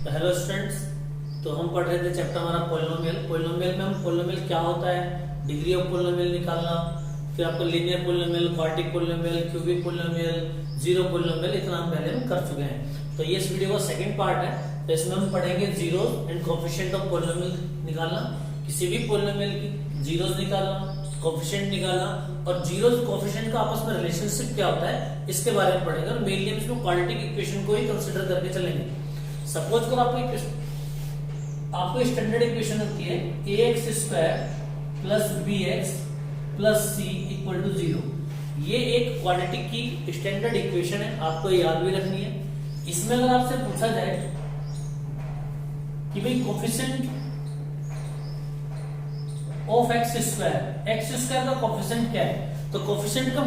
तो hello students. तो हम पढ़ रहे थे चैप्टर हमारा पोलिनोमियल। पोलिनोमियल में हम पोलिनोमियल क्या होता है, डिग्री ऑफ पोलिनोमियल निकालना, फिर आपको linear polynomial, quadratic polynomial, cubic polynomial, zero polynomial, इतना हम पहले हम कर चुके हैं। तो ये इस वीडियो का सेकंड पार्ट है। तो इसमें हम पढ़ेंगे zeros and coefficient of polynomial निकालना, किसी भी पोलिनोमियल की जीरोस निकालना, कोएफिशिएंट निकालना और जीरोस कोएफिशिएंट का आपस में रिलेशनशिप क्या होता है इसके बारे में पढ़ेंगे। और मेनली हम इसमें क्वाड्रेटिक इक्वेशन को ही कंसीडर करके चलेंगे। सपोज करो आपको स्टैंडर्ड इक्वेशन होती है ax square plus bx plus c equal to 0। ये एक क्वाड्रेटिक की स्टैंडर्ड इक्वेशन है, आपको याद भी रखनी है। इसमें अगर आपसे पूछा जाए कि भाई कोएफिशिएंट ऑफ x स्क्वायर का कोएफिशिएंट क्या है, तो कोएफिशिएंट का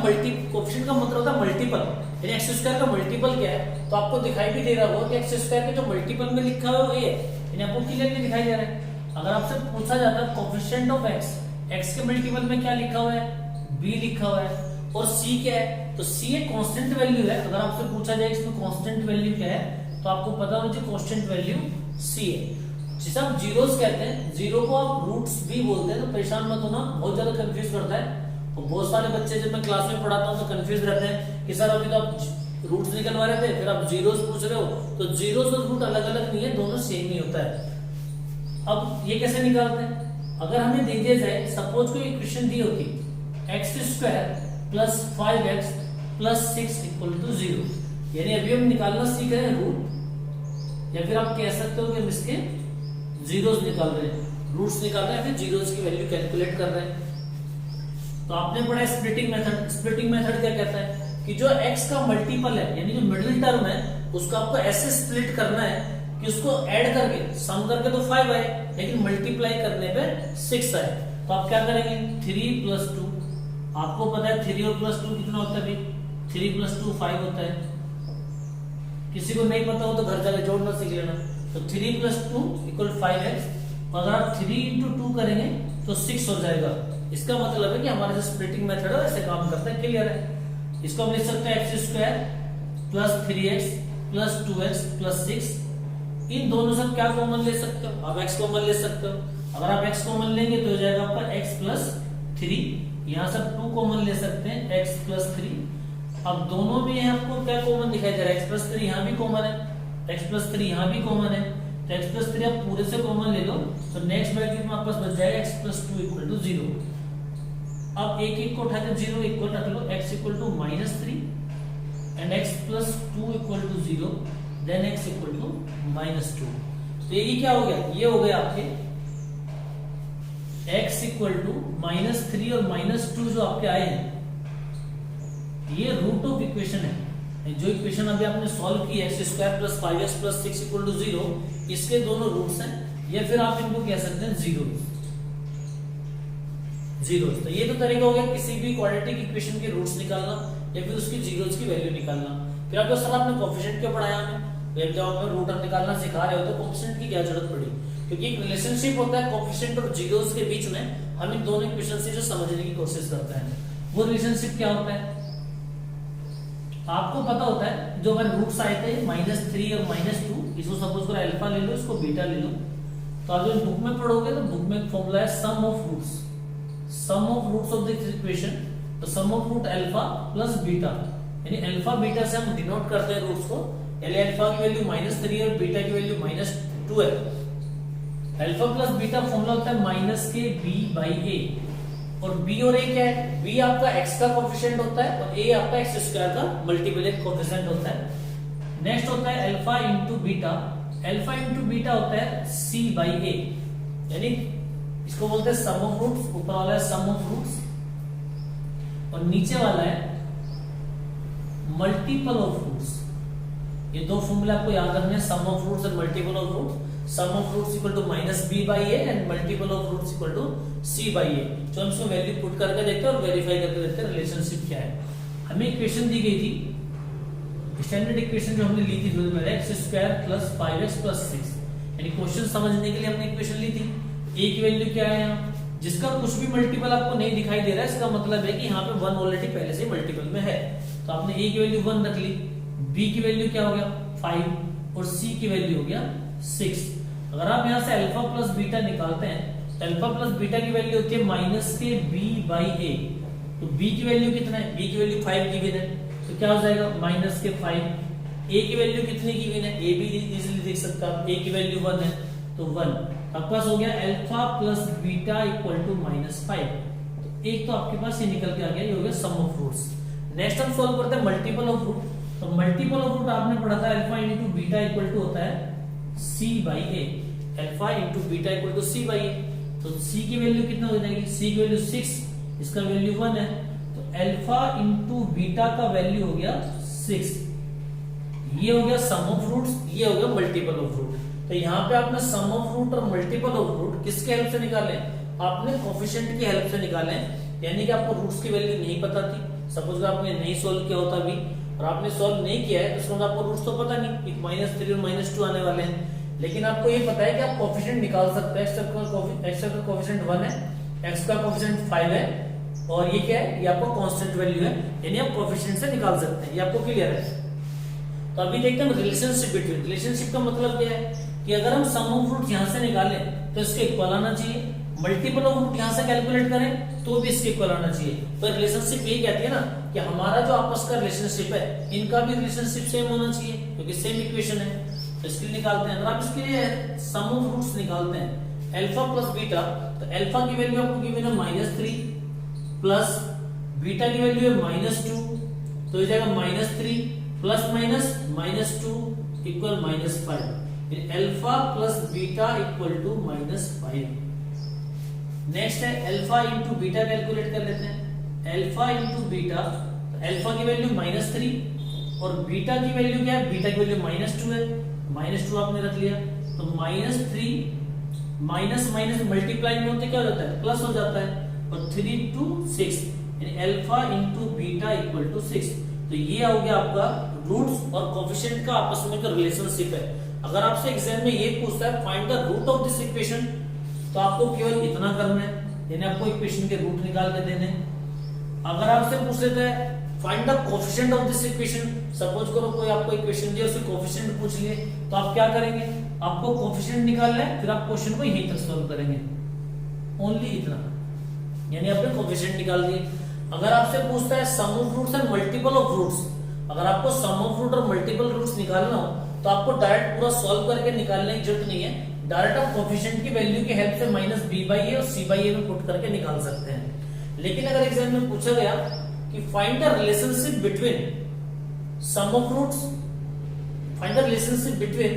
मतलब होता है मल्टीपल, यानी x स्क्वायर का मल्टीपल क्या है। तो आपको दिखाई भी दे रहा होगा कि x स्क्वायर के जो मल्टीपल में लिखा हुआ है वो a है, यानी आपको क्लियरली दिखाई दे रहा है। अगर आपसे पूछा जाता है कोएफिशिएंट ऑफ x के मल्टीपल में क्या लिखा हुआ है, b लिखा हुआ है, और c क्या है, तो c एक कांस्टेंट वैल्यू है। अगर आपसे पूछा जाए इसमें कांस्टेंट वैल्यू क्या है, तो आपको पता होना चाहिए कांस्टेंट वैल्यू c है, जिसे हम जीरोस कहते हैं। जीरो को आप रूट्स भी बोलते हैं, तो परेशान मत होना, बहुत ज्यादा कंफ्यूज करता है। और बहुत सारे बच्चे जब मैं क्लास में पढ़ाता हूँ तो कंफ्यूज रहते हैं कि सर अभी तो आप रूट्स निकलवा रहे थे, फिर आप जीरोस पूछ रहे हो। तो जीरोस और रूट अलग अलग नहीं है, दोनों सेम ही होता है। अब ये कैसे निकालते हैं, अगर हमें दे दिया जाए, सपोज कोई इक्वेशन दी होती X square plus 5x plus 6 equal to 0, यानी अभी हम निकालना सीख रहे हैं रूट, या फिर आप कह सकते हो कि हम इसके जीरोस निकाल रहे हैं, रूट्स निकाल रहे हैं, फिर जीरोस की वैल्यू कैलकुलेट कर रहे हैं। तो आपने पढ़ा स्प्लिटिंग मेथड। स्प्लिटिंग मेथड क्या कहता है कि जो x का मल्टीपल है, यानी जो मिडिल टर्म है, उसको आपको ऐसे स्प्लिट करना है कि उसको ऐड करके, सम करके तो 5 आए, लेकिन मल्टीप्लाई करने पे 6 आए। तो आप क्या करेंगे, 3 प्लस 2, आपको पता है 3 और प्लस 2 कितना होता है भाई, 3 प्लस 2 5 होता है। किसी को नहीं पता हो तो घर जाकर जोड़ना सीख लेना। तो 3 प्लस 2 इक्वल 5x, अगर आप 3 इंटू 2 करेंगे तो 6 हो जाएगा। इसका मतलब है कि हमारा जो स्प्लिटिंग मेथड है ऐसे काम करता है, क्लियर है। इसको हम लिख सकते हैं x square plus 3x plus 2x plus 6। इन दोनों से क्या कॉमन ले सकते हो, आप x कॉमन ले सकते हो। अगर आप x कॉमन लेंगे तो हो जाएगा आपका x प्लस 3, यहाँ से 2 कॉमन ले सकते हैं x प्लस 3। अब दोनों में आपको क्या कॉमन दिखाई दे रहा है, x प्लस 3 यहाँ भी कॉमन है, x प्लस 3 यहाँ भी कॉमन है, तो x प्लस 3 आप पूरे से कॉमन ले लो, तो नेक्स्ट ब्रैकेट में आपके पास बच जाएगा x प्लस 2 इक्वल टू 0। अब एक को उठा के 0 इक्वल रख लो, x equal to -3 and x plus 2 equal to 0, then x equal to -2। तो ये क्या हो गया, ये हो गया आपके x इक्वल टू -3 और -2 जो आपके आए हैं, ये रूट ऑफ इक्वेशन है। जो इक्वेशन अभी आपने सॉल्व की x square plus 5x plus 6 equal to 0, इसके दोनों रूट्स हैं, या फिर आप इनको कह सकते हैं जीरोस। तो ये तो तरीका हो गया किसी भी क्वाड्रेटिक इक्वेशन के रूट्स निकालना या फिर उसकी जीरोस की वैल्यू निकालना। फिर आपको सर आपने कोएफिशिएंट क्यों पढ़ाया हमें, जब हमें रूट निकालना सिखा रहे हो तो कोएफिशिएंट की क्या जरूरत पड़ी, क्योंकि एक रिलेशनशिप होता है कोएफिशिएंट और जीरोस के बीच में। हम इन दोनों इक्वेशन से जो समझने की कोशिश करते हैं, वो रिलेशनशिप क्या होता है आपको पता होता है। जो हमारे रूट्स आए थे -3 और -2, इसको सपोज करो अल्फा ले लो, इसको बीटा ले लो। तो आप जब बुक में पढ़ोगे तो बुक में फॉर्मूला है sum of roots of this equation. तो sum of root alpha plus beta, यानी अल्फा बीटा से हम डिनोट करते हैं रूट्स को, यानी अल्फा की वैल्यू -3 और बीटा की वैल्यू -2 है। अल्फा प्लस बीटा फॉर्मूला होता है -b/a, और b और a क्या है, b आपका x का कोएफिशिएंट होता है और a आपका x स्क्वायर का मल्टीप्लिकेट कोएफिशिएंट होता है। नेक्स्ट होता है alpha into beta, alpha into beta होता है c/a, यानी इसको बोलते हैं सम ऑफ रूट्स। ऊपर वाला है सम ऑफ रूट्स और नीचे वाला है मल्टीपल ऑफ रूट्स। ये दो फॉर्मूले आपको याद रखने हैं, sum of roots and multiple of roots. Sum of roots equal to -b/a and multiple of roots equal to c/a। जो हम इसको वैल्यू पुट करके देखते हैं और वेरीफाई करके देखते हैं रिलेशनशिप क्या है। हमें इक्वेशन दी गई थी, स्टैंडर्ड इक्वेशन जो हमने ली थी x square plus 5x plus 6, यानी क्वेश्चन समझने के लिए हमने इक्वेशन ली थी। a की वैल्यू क्या है यहाँ, जिसका कुछ भी मल्टीपल आपको नहीं दिखाई दे रहा है, इसका मतलब है कि यहाँ पे 1 ऑलरेडी पहले से मल्टीपल में है। तो आपने a की वैल्यू 1 रख ली, b की वैल्यू क्या हो गया 5, और c की वैल्यू हो गया 6। अगर आप यहां से अल्फा प्लस बीटा निकालते हैं तो अल्फा प्लस बीटा की वैल्यू होती है माइनस के b/a। तो b की वैल्यू कितना है, b की वैल्यू 5 गिवन है, तो क्या हो जाएगा माइनस के 5। a की वैल्यू कितनी गिवन है, a भी इजीली देख सकते हैं आप, a की वैल्यू 1 है तो 1। आपके पास हो गया alpha plus beta equal to -5। तो एक तो आपके पास ये निकल के आ गया, ये हो गया सम ऑफ रूट्स। नेक्स्ट हम सॉल्व करते हैं मल्टीपल ऑफ रूट। तो मल्टीपल ऑफ रूट आपने पढ़ा था alpha into beta equal to होता है c/a। Alpha into beta equal to c/a। तो c की वैल्यू कितना हो जाएगी, c की वैल्यू 6, इसका वैल्यू 1 है, तो अल्फा इंटू बीटा का वैल्यू हो गया 6। ये हो गया सम ऑफ रूट्स, ये हो गया मल्टीपल ऑफ रूट। तो यहाँ पे आपने सम ऑफ रूट और मल्टीपल ऑफ रूट किसके हेल्प से निकाले, आपने कोफिशिएंट की हेल्प से निकाले। यानी कि आपको रूट्स की वैल्यू नहीं पता थी, सपोज आपने नहीं सोल्व किया होता अभी और आपने सोल्व नहीं किया है तो उसमें आपको रूट्स तो पता नहीं कि -3 और -2 आने वाले हैं, लेकिन आपको ये पता है कि आप कोफिशिएंट निकाल सकते हैं। एक्स का कोफिशिएंट 1 है, एक्स का कोफिशिएंट 5 है और ये क्या है, ये आपको कांस्टेंट वैल्यू है, यानी आप कोफिशिएंट से निकाल सकते हैं। ये आपको क्लियर है। तो अभी देखते हैं रिलेशनशिप बिटवीन। रिलेशनशिप का मतलब क्या है कि अगर हम सम ऑफ रूट यहां से निकालें तो इसके इक्वल आना चाहिए, मल्टीपल ऑफ रूट यहां से कैलकुलेट करें तो भी इसके इक्वल आना चाहिए। तो रिलेशनशिप यही कहती है ना कि हमारा जो आपस का रिलेशनशिप है इनका भी रिलेशनशिप सेम होना चाहिए क्योंकि सेम इक्वेशन है। तो इसके लिए निकालते हैं। अगर आप इसके लिए सम ऑफ रूट्स निकालते हैं अल्फा प्लस बीटा, तो अल्फा की वैल्यू आपको गिवन है -3 प्लस बीटा की वैल्यू है -2, तो ये जाएगा -3 plus -2 equal -5। Alpha plus beta equal to -5। Next है अल्फा इंटू बीटा कैलकुलेट कर लेते हैं। अल्फा इंटू बीटा, अल्फा की वैल्यू -3 और बीटा की वैल्यू क्या है, बीटा की वैल्यू -2 है, -2 आपने रख लिया। तो -3 माइनस माइनस मल्टीप्लाई में होते क्या हो जाता है, प्लस हो जाता है, और 3 to 6 यानी alpha into beta equal to 6। तो ये हो गया आपका रूट्स और कोफिशिएंट का आपस में जो रिलेशनशिप है। अगर आपसे एग्जाम में ये पूछता है find the root of this equation, तो आपको केवल इतना करना है, यानी आपको इक्वेशन के रूट निकाल के देने। अगर आपसे पूछ लेता है find the coefficient of this equation, suppose करो कोई आपको इक्वेशन दिया, उससे कोफिशिएंट पूछ लिए, तो आप क्या करेंगे, आपको कोफिशिएंट निकालना है, फिर आप क्वेश्चन को यहीं तक सॉल्व करेंगे, ओनली इतना, यानी आपने कोफिशिएंट निकाल दिए। अगर आपसे पूछता है sum of roots and multiple of roots, अगर आपको सम ऑफ रूट और मल्टीपल रूट्स निकालना हो तो आपको डायरेक्ट पूरा सॉल्व करके निकालने की जरूरत नहीं है, डायरेक्ट आप कोफिशिएंट की वैल्यू की हेल्प से -b/a और c/a में पुट करके निकाल सकते हैं। लेकिन अगर एग्जाम में पूछा गया कि find the relationship between sum of roots, find the relationship between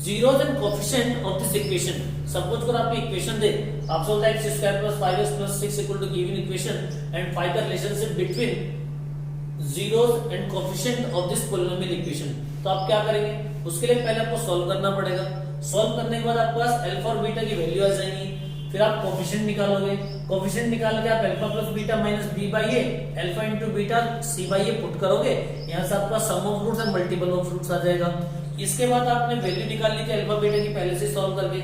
zeros and coefficient of this equation, suppose करो आपको इक्वेशन दे, आप बोलते हैं x² + 5x + 6 equal to given equation and find the relationship between zeros and coefficient of this polynomial equation, तो आप क्या करेंगे, उसके लिए पहले आपको सॉल्व करना पड़ेगा। सॉल्व करने के बाद आपके पास अल्फा और बीटा की वैल्यू आ जाएगी, फिर आप कोफिशिएंट निकालोगे, कोफिशिएंट निकाल के आप alpha plus beta minus b/a, alpha into beta c/a put करोगे, यहाँ से आपका sum of roots and multiple of roots आ जाएगा। इसके बाद आपने वैल्यू निकालनी थी अल्फा बीटा की पहले से सॉल्व करके,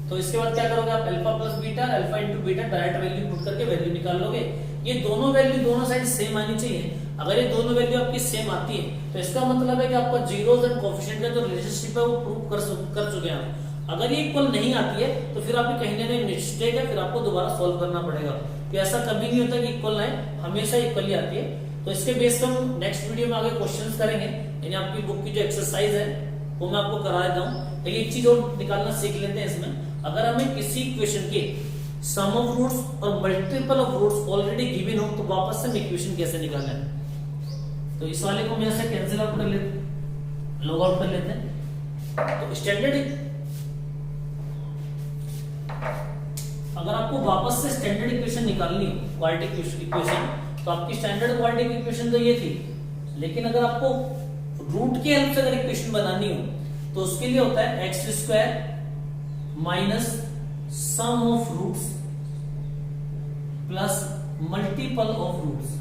तो इसके बाद क्या करोगे आप alpha plus beta, alpha into beta direct value put करके वैल्यू निकाल लोगे। ये दोनों वैल्यू दोनों साइड सेम आनी चाहिए। अगर ये दोनों वैल्यू आपकी सेम आती है तो इसका मतलब है कि आपका जीरोस एंड कोफिशिएंट का जो रिलेशनशिप है वो प्रूव कर चुके हैं आप। अगर ये इक्वल नहीं आती है तो फिर आपकी कहीं ना कहीं मिस्टेक है, फिर आपको दोबारा सॉल्व करना पड़ेगा। तो ऐसा कभी नहीं होता कि इक्वल आए, हमेशा इक्वल ही आती है। तो इसके बेस पर हम नेक्स्ट वीडियो में आगे क्वेश्चंस करेंगे, यानी आपकी बुक की जो एक्सरसाइज है वो मैं आपको करा देता हूँ। लेकिन एक चीज और निकालना सीख लेते हैं इसमें, अगर हमें किसी इक्वेशन के सम ऑफ रूट्स और multiple of roots already given हो तो वापस से हम इक्वेशन कैसे निकालना है। तो इस वाले को मैं ऐसे कैंसिल आउट कर लेते, लॉग आउट कर लेते हैं। तो स्टैंडर्ड, अगर आपको वापस से स्टैंडर्ड इक्वेशन निकालनी हो, क्वाड्रेटिक इक्वेशन, तो आपकी स्टैंडर्ड क्वाड्रेटिक इक्वेशन तो ये थी, लेकिन अगर आपको रूट की हेल्प से अगर इक्वेशन बनानी हो तो उसके लिए होता है x² minus sum of roots plus multiple of roots.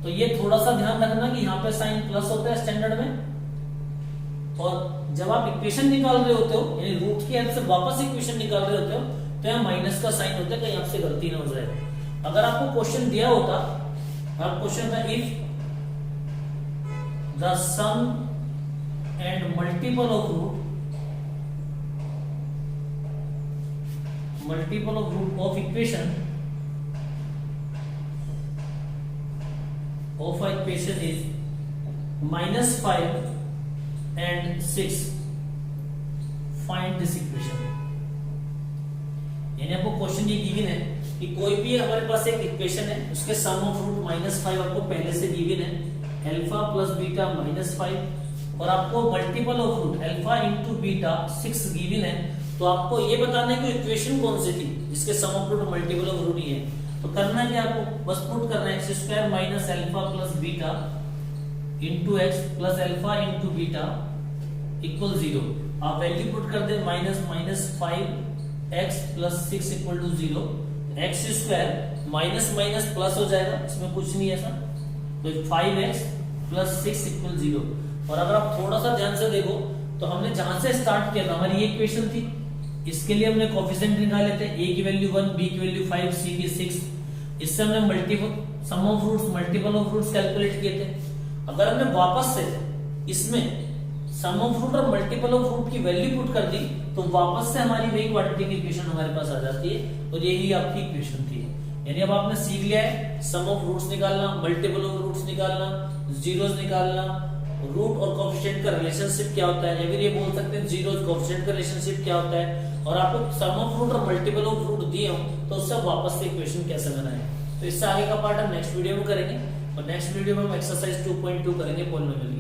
तो ये थोड़ा सा ध्यान रखना कि यहां पे साइन प्लस होता है स्टैंडर्ड में, और जब आप इक्वेशन निकाल रहे होते हो यानी रूट की हेल्प से वापस इक्वेशन निकाल रहे होते हो तो यहाँ माइनस का साइन होता है, कहीं आपसे गलती ना हो जाए। अगर आपको क्वेश्चन दिया होता, आप क्वेश्चन था if the sum and multiple of root of equation is -5 and 6. Find this equation. यानी आपको क्वेश्चन ये गिवन है कि कोई भी हमारे पास एक इक्वेशन है, उसके सम ऑफ रूट -5 आपको पहले से गिवन है, अल्फा प्लस बीटा -5, और आपको multiple of root alpha into beta 6 given है। तो आपको ये बताना है कि इक्वेशन कौन सी थी जिसके sum of root multiple of root ही है। तो करना है कि आपको बस पुट करना है x² minus alpha plus beta into X plus alpha into beta equal 0। आप वैल्यू पुट कर दे -5x plus 6 equal to 0। x² minus minus plus हो जाएगा, इसमें कुछ नहीं ऐसा, तो 5x प्लस 6 इक्वल 0। और अगर आप थोड़ा सा ध्यान से देखो तो हमने जहां से स्टार्ट किया था हमारी ये इक्वेशन थी, इसके लिए हमने कोफिशिएंट निकाले थे, a की वैल्यू 1, b की वैल्यू 5, c की 6। इससे हमने multiple sum of roots multiple of roots calculate किए थे। अगर हमने वापस से इसमें सम ऑफ रूट और मल्टीपल ऑफ रूट की वैल्यू पुट कर दी तो वापस से हमारी वही क्वाड्रेटिक इक्वेशन हमारे पास आ जाती है, और यही आपकी इक्वेशन थी। यानी अब आपने सीख लिया है सम ऑफ रूट्स निकालना, मल्टीपल ऑफ रूट्स निकालना, जीरोस निकालना, रूट और कोफिशिएंट का रिलेशनशिप क्या होता है, या फिर ये बोल सकते हैं जीरोस कोफिशिएंट का रिलेशनशिप क्या होता है। और आपको सम ऑफ रूट और मल्टीपल ऑफ रूट दिए हो तो उससे वापस से इक्वेशन कैसे बनाए। तो इससे आगे का पार्ट हम नेक्स्ट वीडियो में करेंगे, और नेक्स्ट वीडियो में हम एक्सरसाइज 2.2 करेंगे पॉलिनोमियल।